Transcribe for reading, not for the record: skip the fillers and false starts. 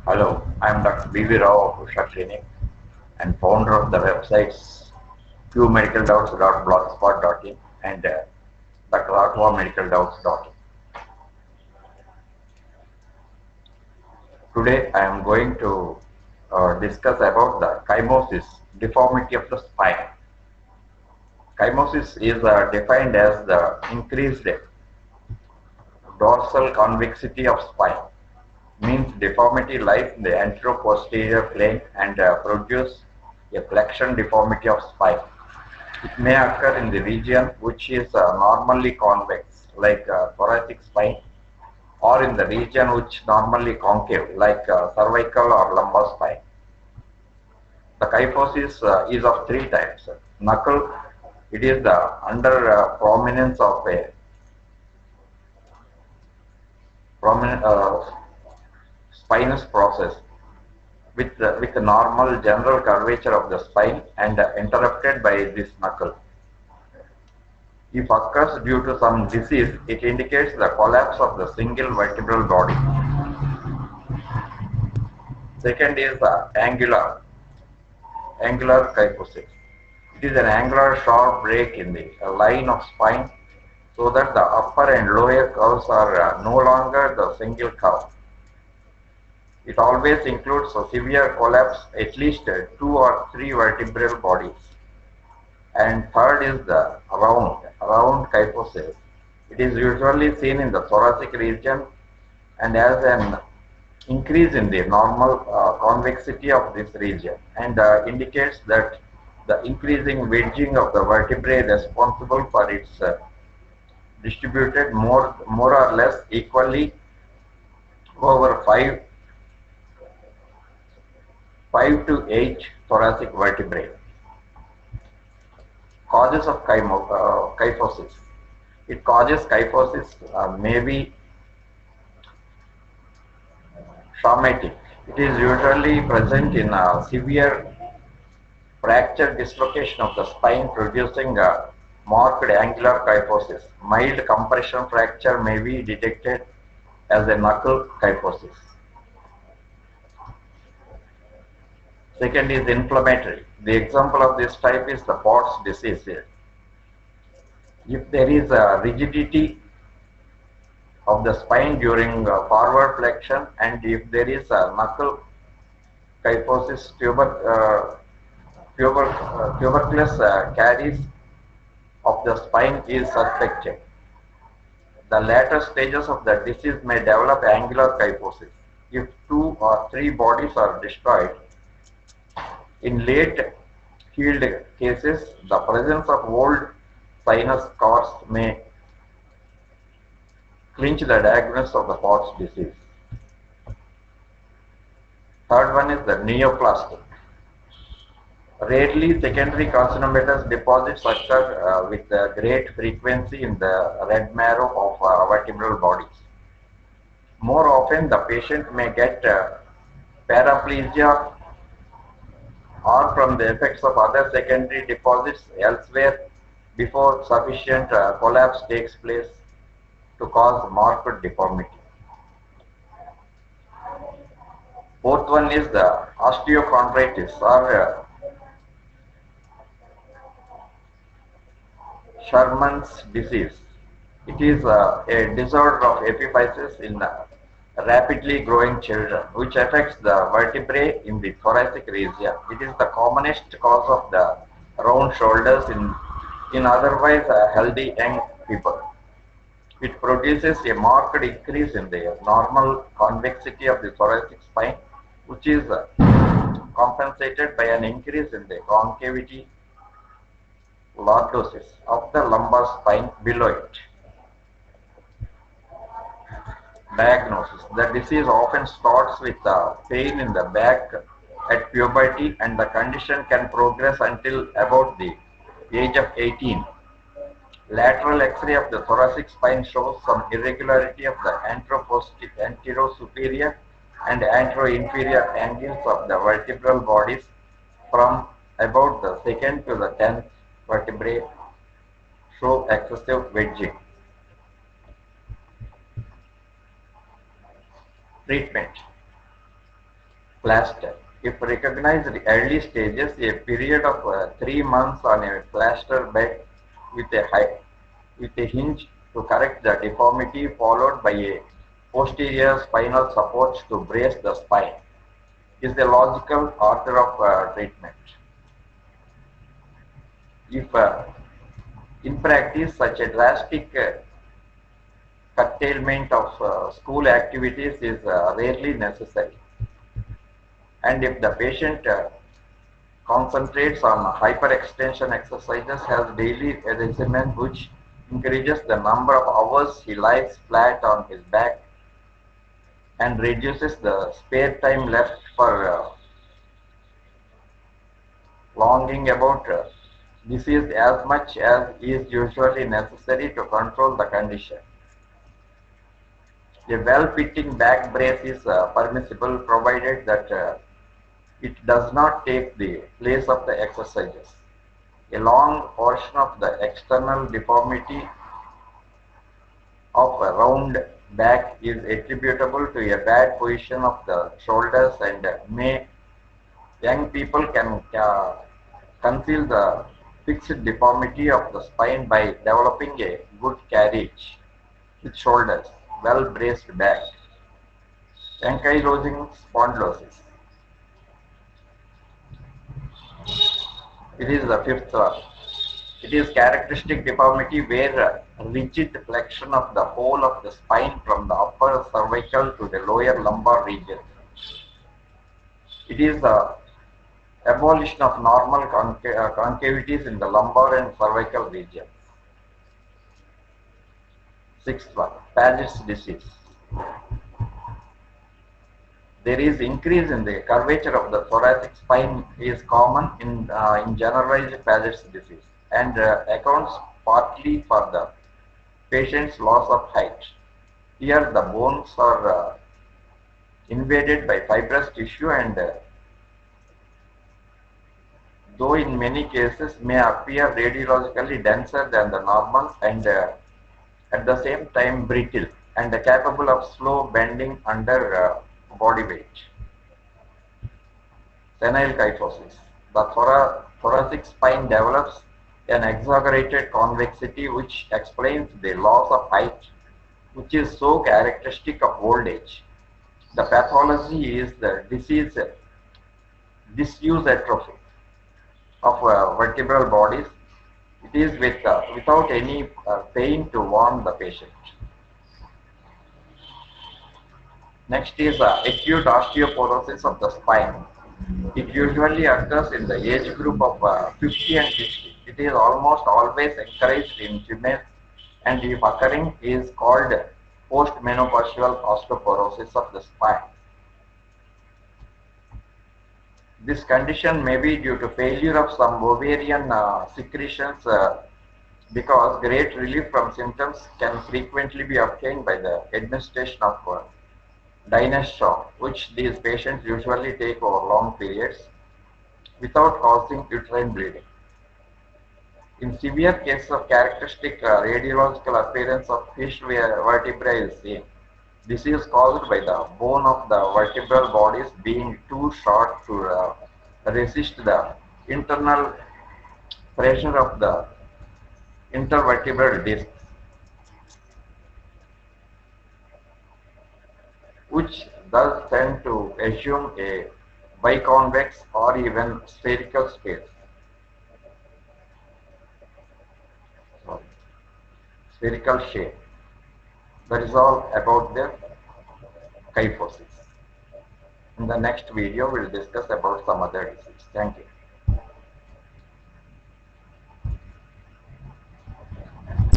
Hello, I am Dr. B.V. Rao of Usha Clinic and founder of the websites qmedicaldoubts.blogspot.in and drraghavamedicaldoubts.in. Today I am going to discuss about the chymosis, deformity of the spine. Chymosis is defined as the increased dorsal convexity of spine. Means deformity lies in the anteroposterior plane and produce a flexion deformity of spine. It may occur in the region which is normally convex, like thoracic spine, or in the region which normally concave, like cervical or lumbar spine. The kyphosis is of three types. Knuckle, it is the under prominence of a prominent spinous process with the normal general curvature of the spine and interrupted by this knuckle. If occurs due to some disease, it indicates the collapse of the single vertebral body. Second is angular kyphosis. It is an angular sharp break in the line of spine so that the upper and lower curves are no longer the single curve. It always includes a severe collapse, at least 2 or 3 vertebral bodies. And third is the round kyphosis. It is usually seen in the thoracic region and has an increase in the normal convexity of this region and indicates that the increasing wedging of the vertebrae responsible for its distributed more or less equally over 5 to 8 thoracic vertebrae. Causes of kyphosis. It causes kyphosis may be traumatic. It is usually present in a severe fracture dislocation of the spine producing a marked angular kyphosis. Mild compression fracture may be detected as a knuckle kyphosis. Second is inflammatory. The example of this type is the Pott's disease. If there is a rigidity of the spine during forward flexion and if there is a knuckle kyphosis, tuberculous caries of the spine is suspected. The later stages of the disease may develop angular kyphosis. If 2 or 3 bodies are destroyed, in late healed cases, the presence of old sinus scars may clinch the diagnosis of the Pott's disease. Third one is the neoplastic. Rarely, secondary carcinomatous deposits occur with great frequency in the red marrow of vertebral bodies. More often, the patient may get paraplegia or from the effects of other secondary deposits elsewhere before sufficient collapse takes place to cause marked deformity. Fourth one is the osteochondritis or Sherman's disease. It is a disorder of epiphysis in rapidly growing children, which affects the vertebrae in the thoracic region. It is the commonest cause of the round shoulders in otherwise healthy young people. It produces a marked increase in the normal convexity of the thoracic spine, which is compensated by an increase in the concavity lordosis of the lumbar spine below it. Diagnosis. The disease often starts with pain in the back at puberty and the condition can progress until about the age of 18. Lateral X-ray of the thoracic spine shows some irregularity of the anterosuperior and anteroinferior angles of the vertebral bodies from about the 2nd to the 10th vertebrae show excessive wedging. Treatment. plaster. If recognized early stages, a period of 3 months on a plaster bed with a hinge to correct the deformity, followed by a posterior spinal support to brace the spine, is the logical order of treatment. If in practice such a drastic curtailment of school activities is rarely necessary, and if the patient concentrates on hyperextension exercises, has daily regimen which increases the number of hours he lies flat on his back and reduces the spare time left for longing about disease as much as is usually necessary to control the condition. A well-fitting back brace is permissible provided that it does not take the place of the exercises. A long portion of the external deformity of a round back is attributable to a bad position of the shoulders, and young people can conceal the fixed deformity of the spine by developing a good carriage with shoulders, well braced back. Ankylosing spondylosis. It is the fifth one. It is characteristic deformity where rigid flexion of the whole of the spine from the upper cervical to the lower lumbar region. It is the abolition of normal concavities in the lumbar and cervical regions. Sixth one, Paget's disease. There is increase in the curvature of the thoracic spine is common in generalized Paget's disease and accounts partly for the patient's loss of height. Here the bones are invaded by fibrous tissue and though in many cases may appear radiologically denser than the normal and at the same time brittle and capable of slow bending under body weight. Senile kyphosis. The thoracic spine develops an exaggerated convexity which explains the loss of height, which is so characteristic of old age. The pathology is the disuse atrophy of vertebral bodies. It is without any pain to warn the patient. Next is acute osteoporosis of the spine. It usually occurs in the age group of 50 and 60. It is almost always encouraged in females, and if occurring is called postmenopausal osteoporosis of the spine. This condition may be due to failure of some ovarian secretions because great relief from symptoms can frequently be obtained by the administration of Dineshaw, which these patients usually take over long periods without causing uterine bleeding. In severe cases of characteristic radiological appearance of fish vertebrae is seen. This is caused by the bone of the vertebral bodies being too short to resist the internal pressure of the intervertebral discs, which thus tend to assume a biconvex or even spherical space. Spherical shape. That is all about the kyphosis. In the next video, we will discuss about some other disease. Thank you.